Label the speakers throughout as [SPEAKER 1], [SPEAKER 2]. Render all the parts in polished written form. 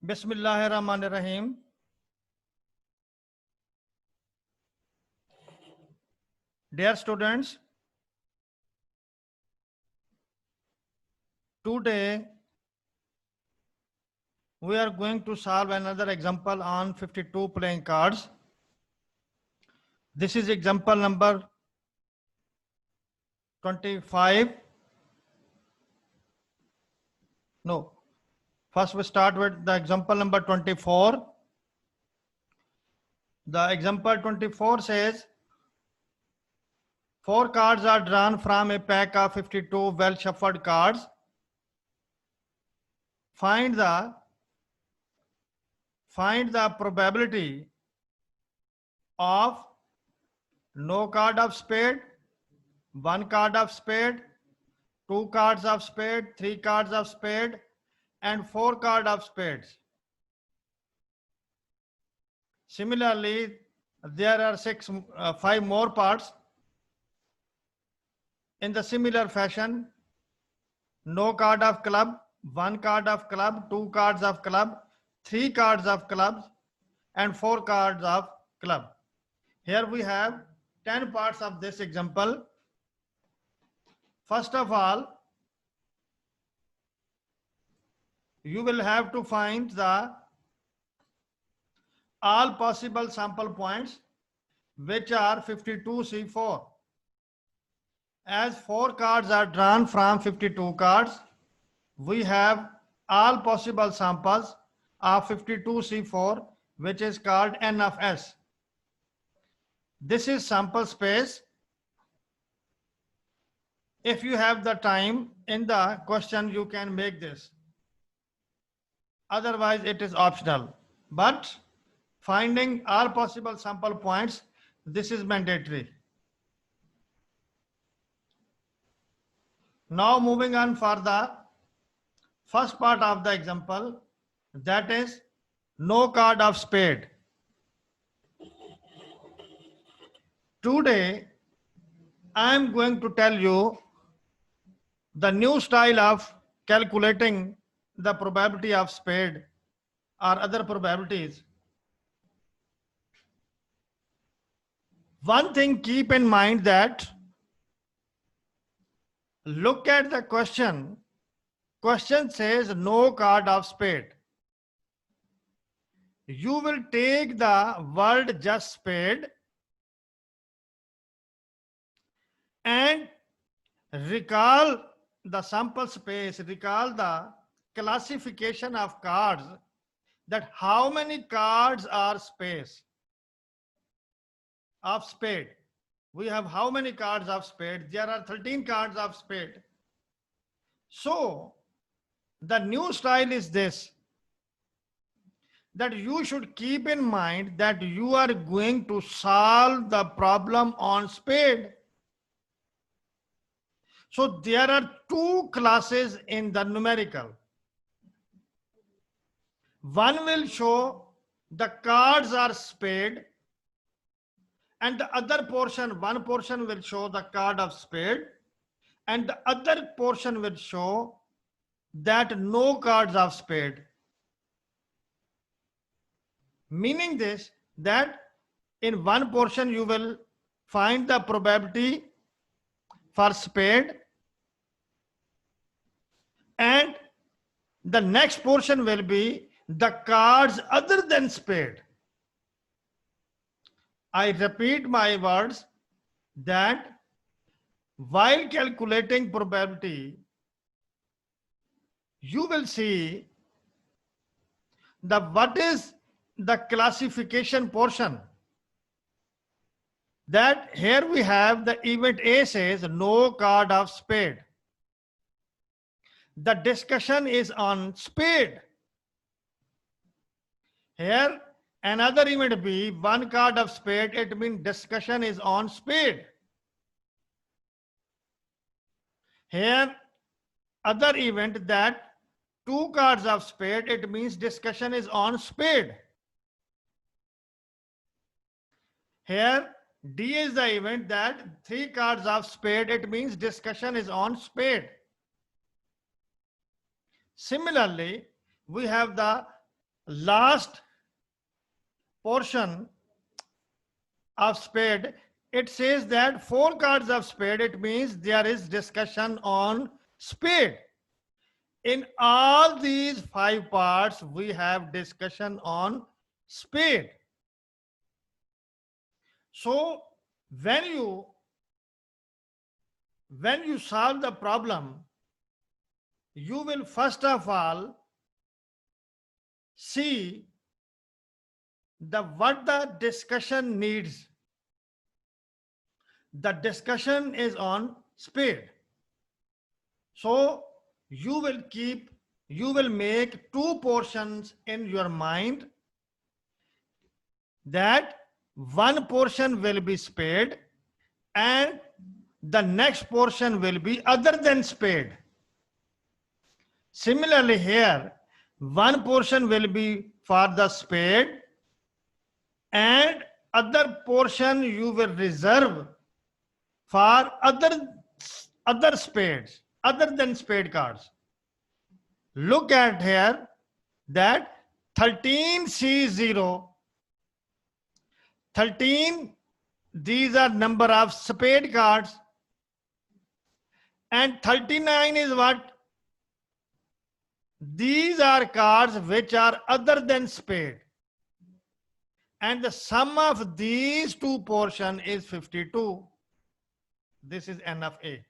[SPEAKER 1] Bismillahirrahmanirrahim. Dear students, today we are going to solve another example on 52 playing cards. This is example number 25. No, first we start with the example number 24. The example 24 says, 4 cards are drawn from a pack of 52 well shuffled cards. Find the probability of no card of spade, 1 card of spade, 2 cards of spade, 3 cards of spade, and 4 cards of spades. Similarly, there are 5 more parts. In the similar fashion, no card of club, 1 card of club, 2 cards of club, 3 cards of clubs, and 4 cards of club. Here we have 10 parts of this example. First of all, you will have to find the all possible sample points, which are 52C4. As 4 cards are drawn from 52 cards, we have all possible samples of 52C4, which is called N of S. This is sample space. If you have the time in the question, you can make this. Otherwise, it is optional. But finding all possible sample points, this is mandatory. Now moving on for the first part of the example, that is no card of spade. Today, I am going to tell you the new style of calculating the probability of spade or other probabilities. One thing, keep in mind that look at the question. Question says no card of spade. You will take the word just spade and recall the sample space, recall the classification of cards, that how many cards are space of spade. We have how many cards of spade? There are 13 cards of spade. So the new style is this, that you should keep in mind that you are going to solve the problem on spade. So there are 2 classes in the numerical. One will show the cards are spade, and the other portion, one portion will show the card of spade, and the other portion will show that no cards of spade. Meaning this, that in one portion you will find the probability for spade, and the next portion will be the cards other than spade. I repeat my words, that while calculating probability, you will see what is the classification portion. That here we have the event A says no card of spade. The discussion is on spade. Here another event B, 1 card of spade, it means discussion is on spade. Here other event, that 2 cards of spade, it means discussion is on spade. Here D is the event, that 3 cards of spade, it means discussion is on spade. Similarly, we have the last portion of spade, it says that 4 cards of spade, it means there is discussion on spade. In all these 5 parts, we have discussion on spade. So when you solve the problem, you will first of all see what the discussion needs. The discussion is on spade. So you will make 2 portions in your mind, that one portion will be spade and the next portion will be other than spade. Similarly here, one portion will be for the spade and other portion you will reserve for other spades, other than spade cards. Look at here that 13C0, 13, these are number of spade cards, and 39 is what? These are cards which are other than spade. And the sum of these 2 portions is 52. This is N of A.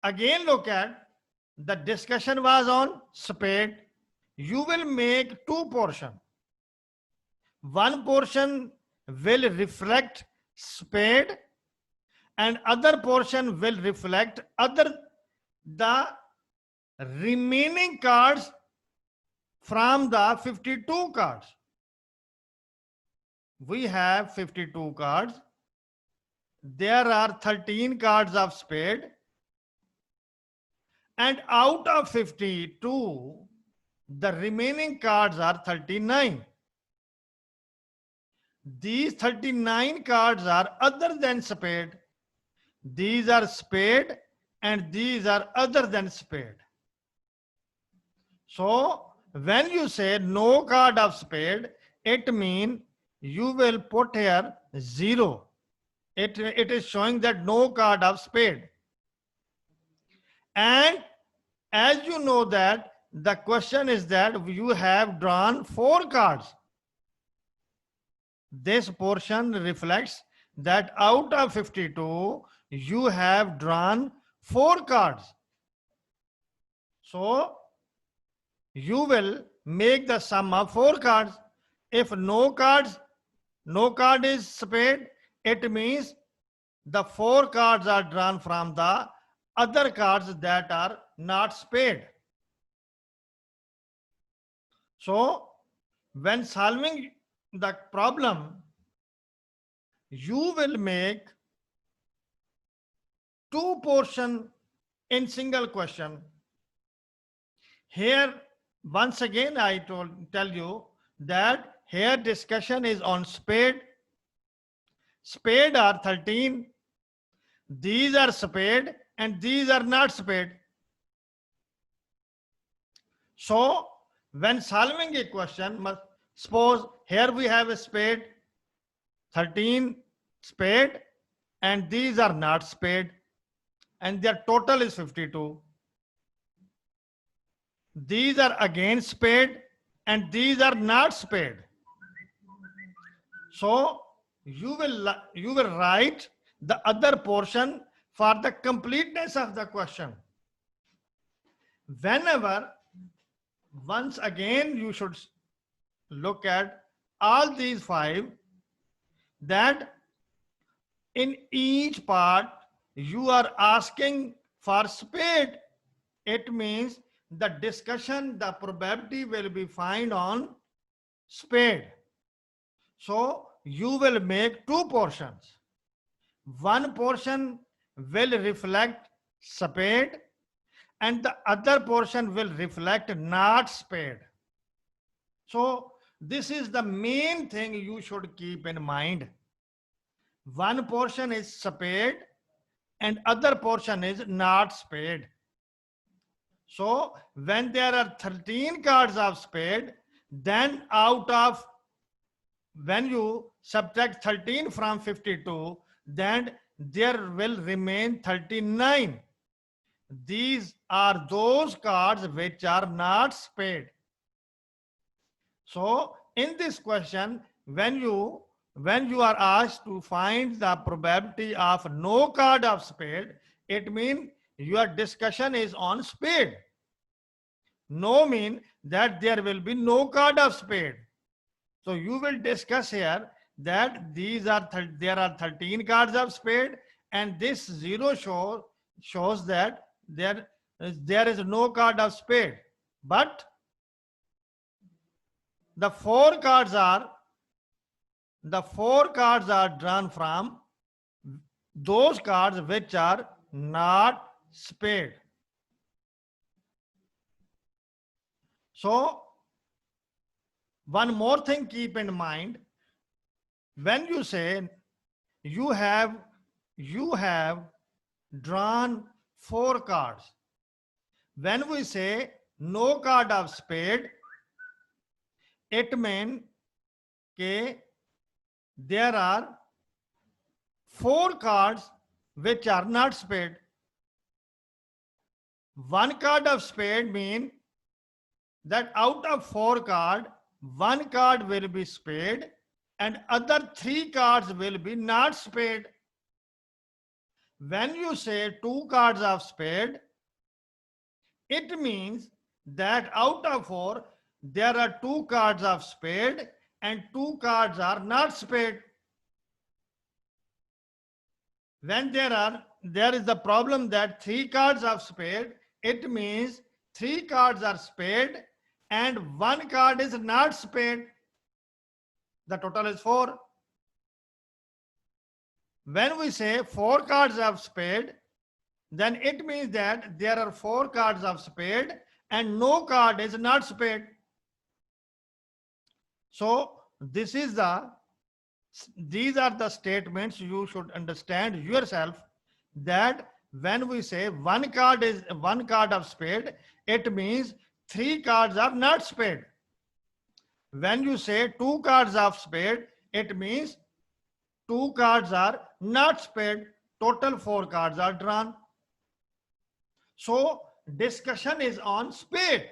[SPEAKER 1] Again, look at the discussion was on spade. You will make 2 portions. One portion will reflect spade and other portion will reflect the remaining cards from the 52 cards. We have 52 cards. There are 13 cards of spade, and out of 52, the remaining cards are 39. These 39 cards are other than spade. These are spade and these are other than spade. So when you say no card of spade, it means you will put here 0. It is showing that no card of spade. And as you know that the question is that you have drawn 4 cards. This portion reflects that out of 52, you have drawn 4 cards. So you will make the sum of 4 cards. If no card is spade, it means the 4 cards are drawn from the other cards that are not spade. So when solving the problem, you will make 2 portions in single question. Here, once again, I tell you that here discussion is on spade. Spade are 13. These are spade and these are not spade. So when solving a question, suppose here we have a spade, 13 spade, and these are not spade, and their total is 52. These are again spade and these are not spade. So you will write the other portion for the completeness of the question. Once again you should look at all these 5, that in each part you are asking for spade. It means the discussion, the probability will be found on spade. So you will make 2 portions. One portion will reflect spade and the other portion will reflect not spade. So this is the main thing you should keep in mind. One portion is spade and other portion is not spade. So when there are 13 cards of spade, then when you subtract 13 from 52, then there will remain 39. These are those cards which are not spade. So in this question, when you are asked to find the probability of no card of spade, it means your discussion is on spade. No mean that there will be no card of spade. So you will discuss here that there are 13 cards of spade, and this zero shows that there is no card of spade. But the four cards are drawn from those cards which are not spade. So one more thing keep in mind, when you say you have drawn four cards, when we say no card of spade, it means that there are four cards which are not spade. One card of spade means that out of four cards, one card will be spade and other three cards will be not spade. When you say two cards of spade, it means that out of four, there are two cards of spade and two cards are not spade. When there is the problem that three cards of spade, it means three cards are spade and one card is not spade. The total is four. When we say four cards of spade, then it means that there are four cards of spade and no card is not spade. So these are the statements you should understand yourself, that when we say one card of spade, it means three cards are not spade. When you say two cards of spade, it means two cards are not spade. Total four cards are drawn. So discussion is on spade.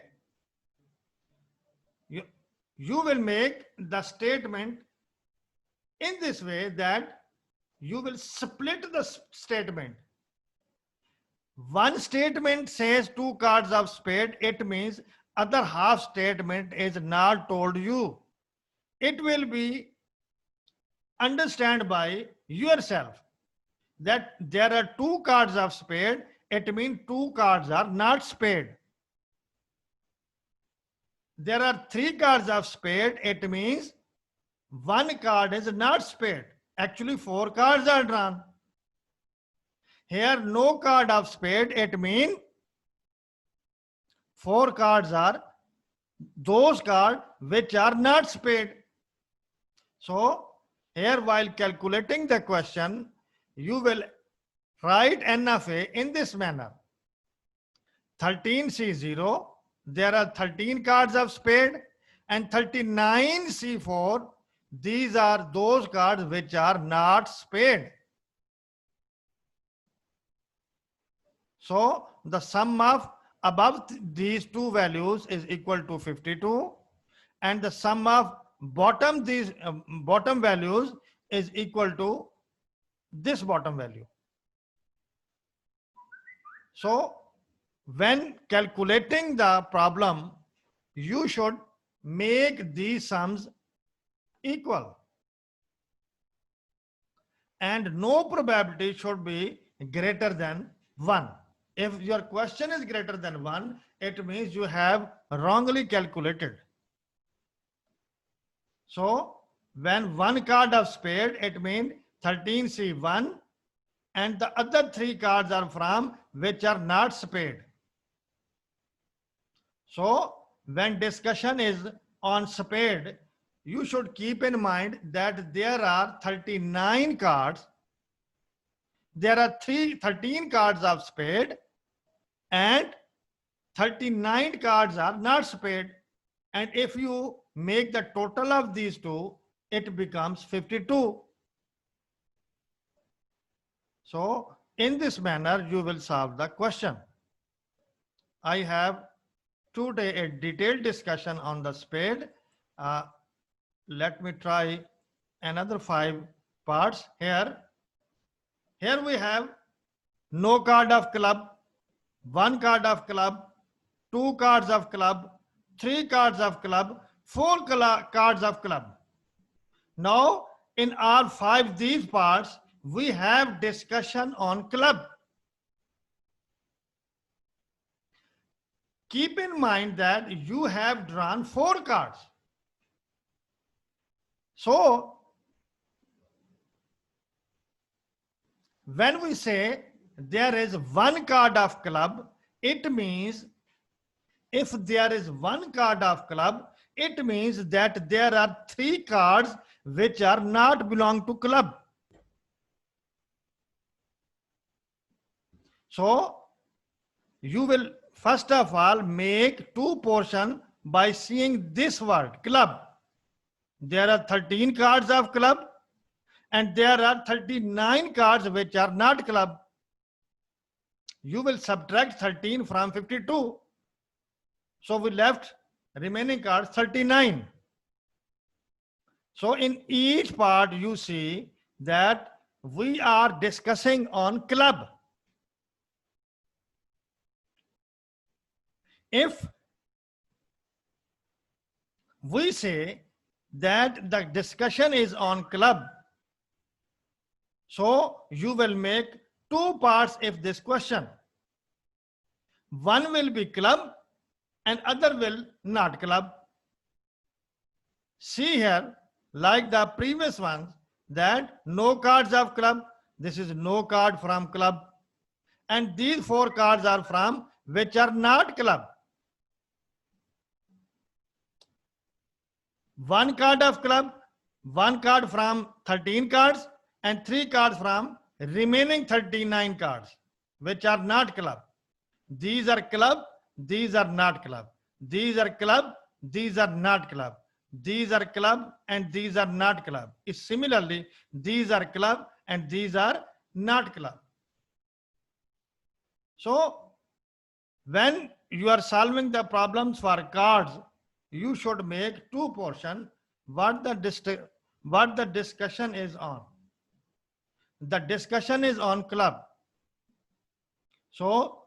[SPEAKER 1] You will make the statement in this way, that you will split the statement. One statement says two cards of spade, it means other half statement is not told you. It will be understand by yourself that there are two cards of spade, it means two cards are not spade. There are three cards of spade, it means one card is not spade. Actually, four cards are drawn. Here, no card of spade, it means four cards are those cards which are not spade. So, here while calculating the question, you will write N of A in this manner. 13C0, there are 13 cards of spade, and 39C4, these are those cards which are not spade. So the sum of above these two values is equal to 52, and the sum of bottom values is equal to this bottom value. So when calculating the problem, you should make these sums equal, and no probability should be greater than 1. If your question is greater than 1, it means you have wrongly calculated. So when one card of spade, it means 13C1, and the other three cards are from which are not spade. So when discussion is on spade, you should keep in mind that there are 39 cards. There are 13 cards of spade and 39 cards are not spade. And if you make the total of these two, it becomes 52. So in this manner, you will solve the question. I have today a detailed discussion on the spade. Let me try another 5 parts here. Here we have no card of club, 1 card of club, 2 cards of club, 3 cards of club, 4 cards of club. Now, in all 5 these parts, we have discussion on club. Keep in mind that you have drawn 4 cards. So, when we say there is 1 card of club, it means if there is 1 card of club, it means that there are 3 cards which are not belong to club. So, you will first of all make 2 portions by seeing this word club. There are 13 cards of club and there are 39 cards which are not club. You will subtract 13 from 52. So we left remaining cards 39. So in each part you see that we are discussing on club. If we say that the discussion is on club, so you will make 2 parts of this question. One will be club and other will not club. See here, like the previous ones, that no cards of club, this is no card from club, and these 4 cards are from which are not club. 1 card of club, 1 card from 13 cards, and 3 cards from remaining 39 cards, which are not club. These are club, these are not club. These are club, these are not club. These are club and these are not club. Similarly, these are club and these are not club. So, when you are solving the problems for cards, you should make 2 portions. What the discussion is on. The discussion is on club. So,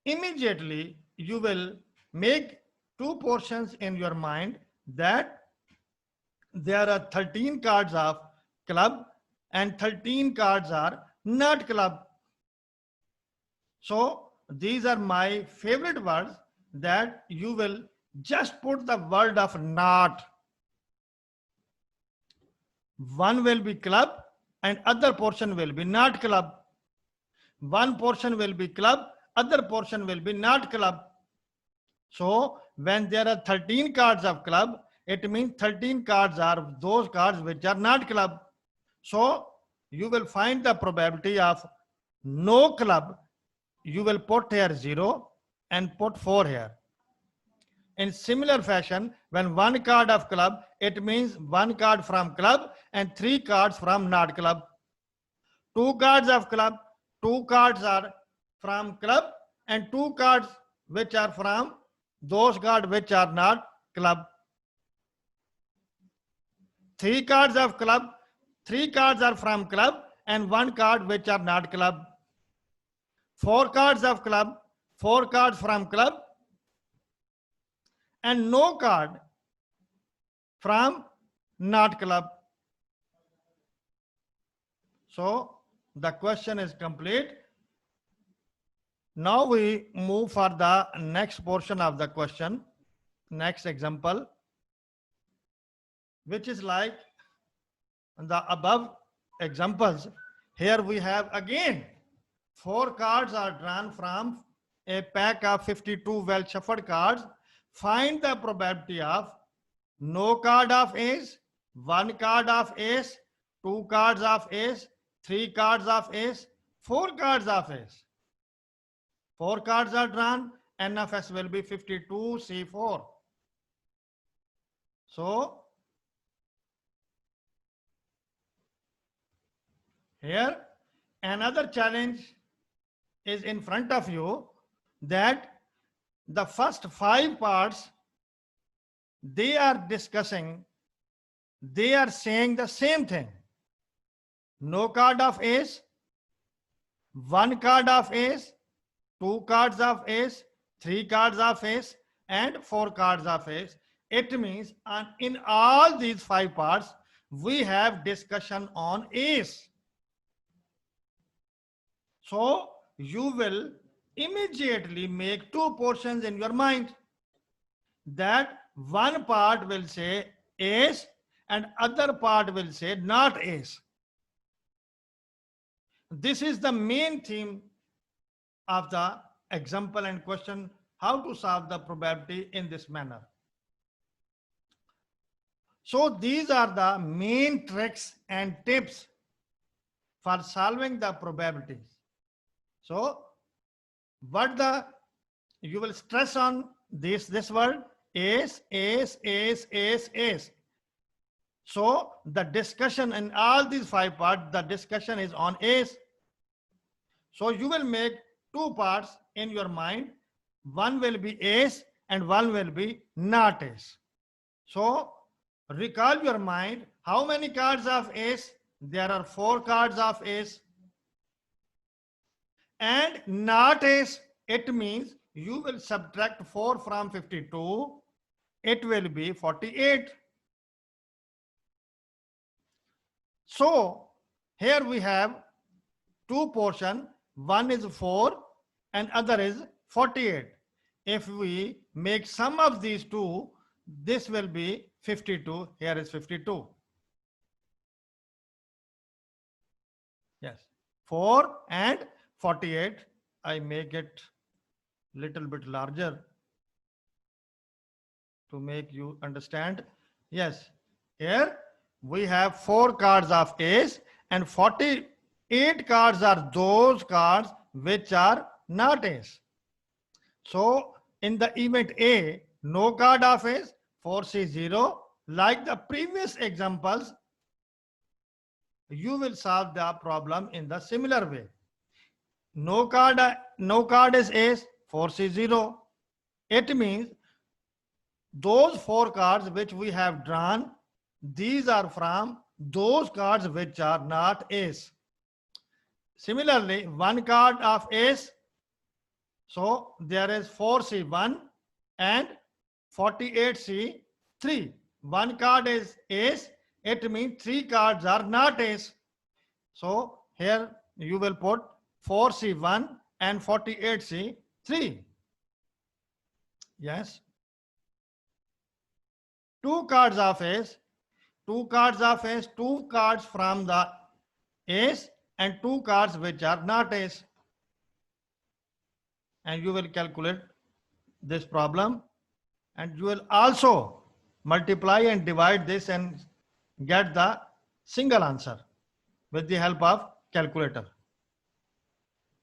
[SPEAKER 1] immediately you will make 2 portions in your mind that there are 13 cards of club and 13 cards are not club. So these are my favorite words that you will just put the word of not. One will be club and other portion will be not club. One portion will be club, other portion will be not club. So when there are 13 cards of club, it means 13 cards are those cards which are not club. So you will find the probability of no club. You will put here 0 and put 4 here. In similar fashion, when 1 card of club, it means 1 card from club and 3 cards from not club. 2 cards of club, 2 cards are from club and 2 cards which are from those cards which are not club. 3 cards of club, 3 cards are from club and 1 card which are not club. 4 cards of club, 4 cards from club and no card from not club. So the question is complete. Now we move for the next portion of the question, next example, which is like the above examples. Here we have again 4 cards are drawn from a pack of 52 well shuffled cards. Find the probability of no card of ace, 1 card of ace, 2 cards of ace, 3 cards of ace, 4 cards of ace. 4 cards are drawn, NFS will be 52C4. So here another challenge is in front of you, that the first 5 parts they are discussing, they are saying the same thing. No card of ace, 1 card of ace, 2 cards of ace, 3 cards of ace, and 4 cards of ace. It means in all these 5 parts, we have discussion on ace. So you will immediately make 2 portions in your mind. That one part will say ace and other part will say not ace. This is the main theme of the example and question, how to solve the probability in this manner. So these are the main tricks and tips for solving the probabilities. So what you will stress on this word, ace, ace, ace, ace, ace. So the discussion in all these 5 parts, the discussion is on ace. So you will make 2 parts in your mind. One will be ace and one will be not ace. So recall your mind, how many cards of ace? There are 4 cards of ace. And not ace, it means you will subtract 4 from 52. It will be 48. So here we have 2 portions. One is 4 and other is 48. If we make sum of these 2, this will be 52. Here is 52. Yes, 4 and 48. I make it little bit larger to make you understand. Yes, here we have 4 cards of ace and 48 cards are those cards which are not ace. So in the event A, no card of ace, 4C0. Like the previous examples, you will solve the problem in the similar way. No card is ace, 4C0. It means those 4 cards which we have drawn, these are from those cards which are not ace. Similarly, 1 card of ace, so there is 4C1 and 48C3. 1 card is ace, it means 3 cards are not ace. So here you will put 4C1 and 48C3. Yes. 2 cards of ace, 2 cards of ace, 2 cards from the ace and 2 cards which are not ace. And you will calculate this problem and you will also multiply and divide this and get the single answer with the help of calculator.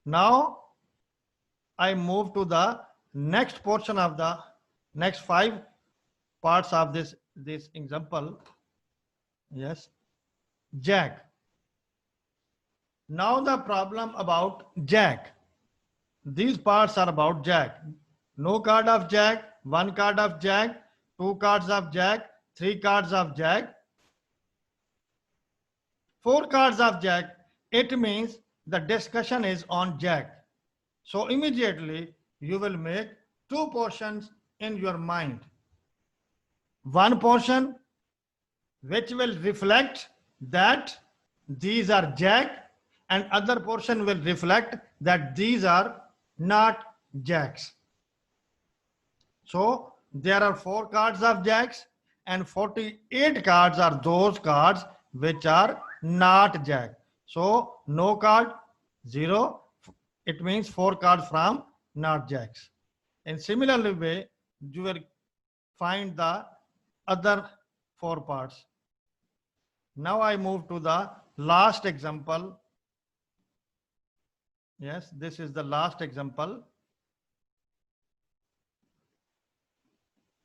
[SPEAKER 1] Now I move to the next portion of the next 5 parts of this example. Yes, jack. Now the problem about jack. These parts are about jack. No card of jack, 1 card of jack, 2 cards of jack, 3 cards of jack, 4 cards of jack. It means the discussion is on jack. So immediately you will make 2 portions in your mind. One portion which will reflect that these are jack and other portion will reflect that these are not jacks. So there are 4 cards of jacks and 48 cards are those cards which are not jack. So no card, 0. It means 4 cards from not jacks. In similar way, you will find the other 4 parts. Now I move to the last example. Yes, this is the last example.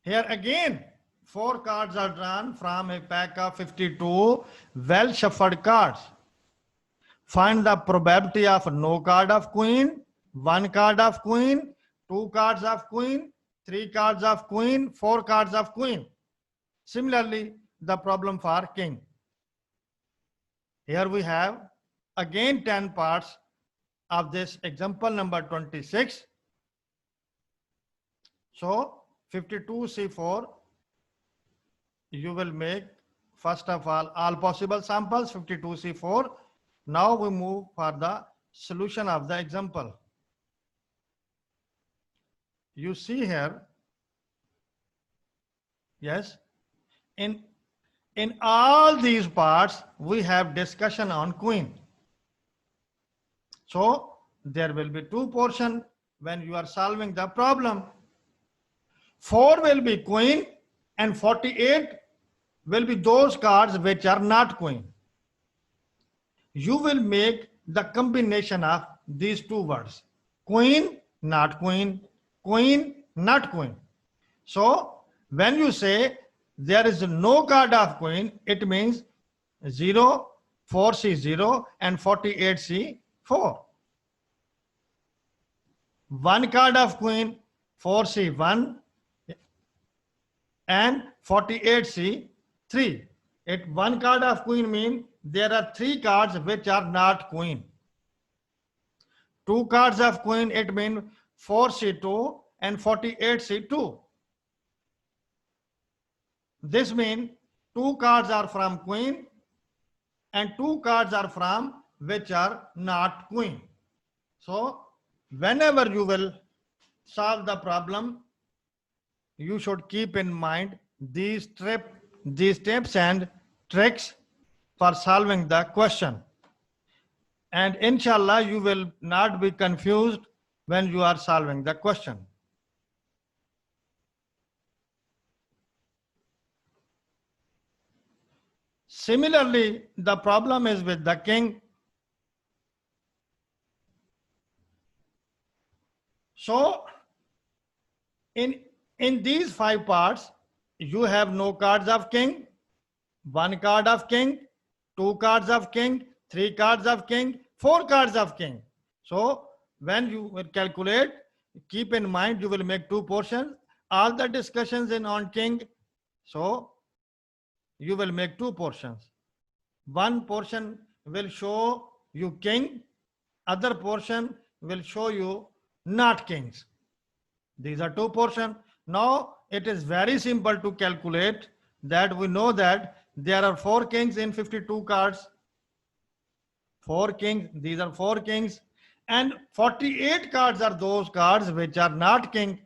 [SPEAKER 1] Here again, 4 cards are drawn from a pack of 52 well shuffled cards. Find the probability of no card of queen, 1 card of queen, 2 cards of queen, 3 cards of queen, 4 cards of queen. Similarly, the problem for king. Here we have again 10 parts of this example number 26. So 52C4, you will make first of all possible samples 52C4. Now we move for the solution of the example. You see here, yes, in all these parts, we have discussion on queen. So there will be 2 portions when you are solving the problem. 4 will be queen and 48 will be those cards which are not queen. You will make the combination of these 2 words. Queen, not queen, queen, not queen. So when you say there is no card of queen, it means 0, 4C0 and 48C4. 1 card of queen, 4C1 and 48C3. It 1 card of queen means there are 3 cards which are not queen. 2 cards of queen, it means 4C2 and 48C2. This means 2 cards are from queen and 2 cards are from which are not queen. So whenever you will solve the problem, you should keep in mind these tips and tricks for solving the question. And inshallah, you will not be confused when you are solving the question. Similarly, the problem is with the king. So in these 5 parts, you have no cards of king, 1 card of king, 2 cards of king, 3 cards of king, 4 cards of king. So when you will calculate, keep in mind you will make 2 portions. All the discussions in on king, so you will make 2 portions. One portion will show you king, other portion will show you not kings. These are 2 portions. Now it is very simple to calculate that we know that there are 4 kings in 52 cards. 4 kings, these are 4 kings, and 48 cards are those cards which are not king.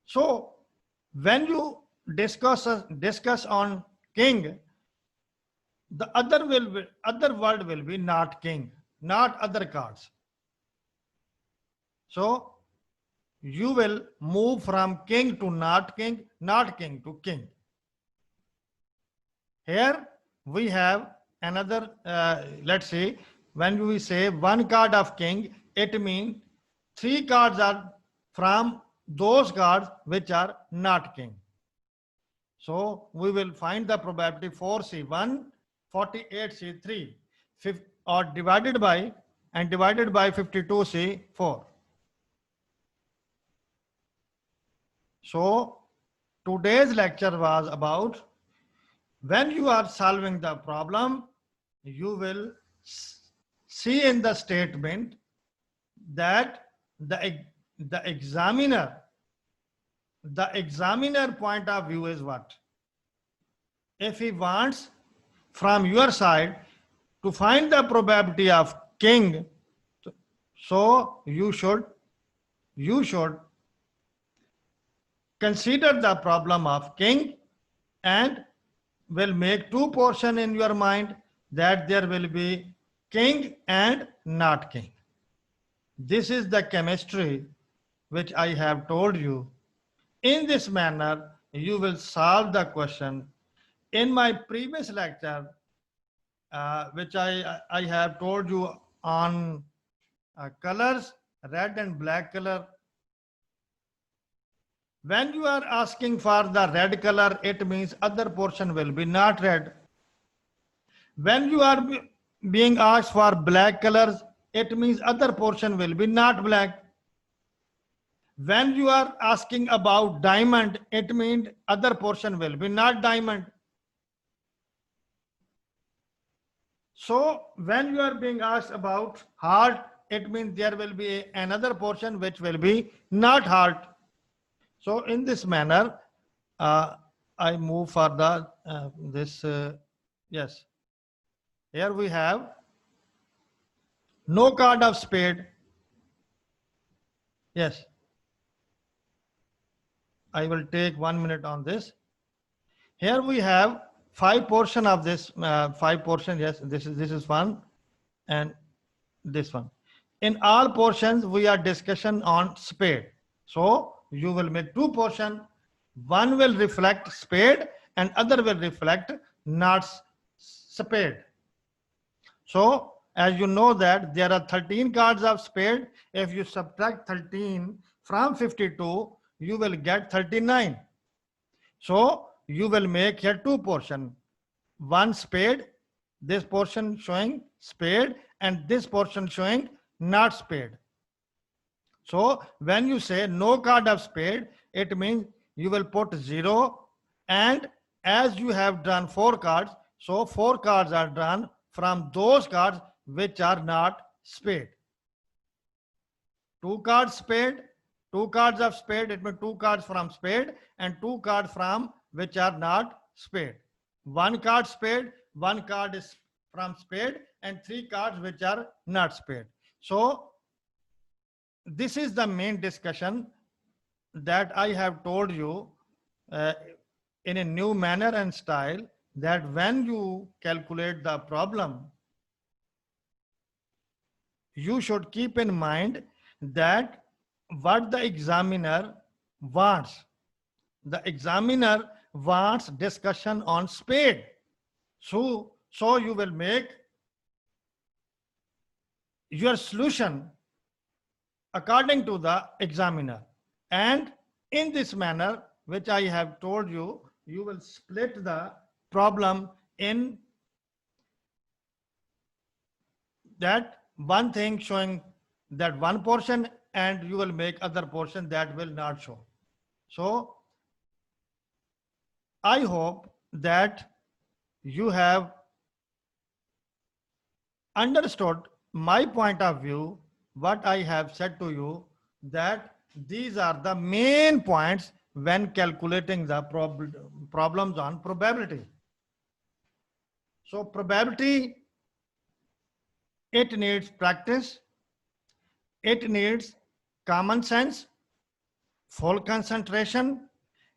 [SPEAKER 1] So when you discuss on king, the other word will be not king, not other cards. So you will move from king to not king to king. Here we have another, let's say, when we say 1 card of king, it means 3 cards are from those cards which are not king. So we will find the probability 4C1, 48C3, or divided by 52C4. So today's lecture was about when you are solving the problem, you will see in the statement that the examiner point of view is what? If he wants from your side to find the probability of king, so you should consider the problem of king and will make 2 portions in your mind, that there will be king and not king. This is the chemistry which I have told you. In this manner, you will solve the question. In my previous lecture, which I have told you on colors, red and black color, When you are asking for the red color, it means other portion will be not red. When you are being asked for black colors, it means other portion will be not black. When you are asking about diamond, it means other portion will be not diamond. So when you are being asked about heart, it means there will be another portion which will be not heart. So in this manner, I move for the yes. Here we have no card of spade. Yes. I will take 1 minute on this. Here we have 5 portion of this 5 portion. Yes, this is one and this one. In all portions, we are discussion on spade. So you will make 2 portion. One will reflect spade and other will reflect not spade. So as you know that there are 13 cards of spade. If you subtract 13 from 52, you will get 39. So you will make here 2 portion. One spade, this portion showing spade and this portion showing not spade. So when you say no card of spade, it means you will put 0, and as you have drawn 4 cards, so 4 cards are drawn from those cards which are not spade. 2 cards spade, 2 cards of spade, it means 2 cards from spade and 2 cards from which are not spade. 1 card spade, 1 card is from spade and 3 cards which are not spade. So this is the main discussion that I have told you in a new manner and style, that when you calculate the problem, you should keep in mind that what the examiner wants. The examiner wants discussion on spade. So you will make your solution according to the examiner. And in this manner, which I have told you, you will split the problem in that one thing showing that one portion, and you will make other portion that will not show. So I hope that you have understood my point of view, what I have said to you, that these are the main points when calculating the problems on probability. So probability, it needs practice, it needs common sense, full concentration,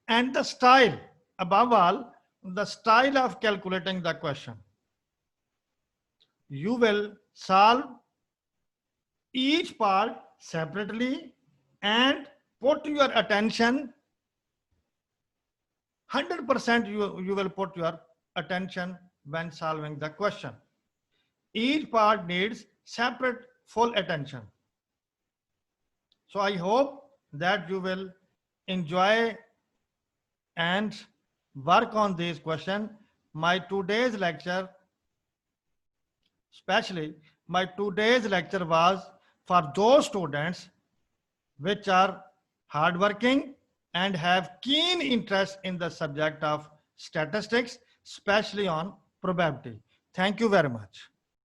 [SPEAKER 1] and the style, above all, the style of calculating the question. You will solve each part separately and put your attention 100%. You will put your attention when solving the question. Each part needs separate full attention. So I hope that you will enjoy and work on this question. My today's lecture, especially my today's lecture, was for those students which are hardworking and have keen interest in the subject of statistics, especially on probability. Thank you very much.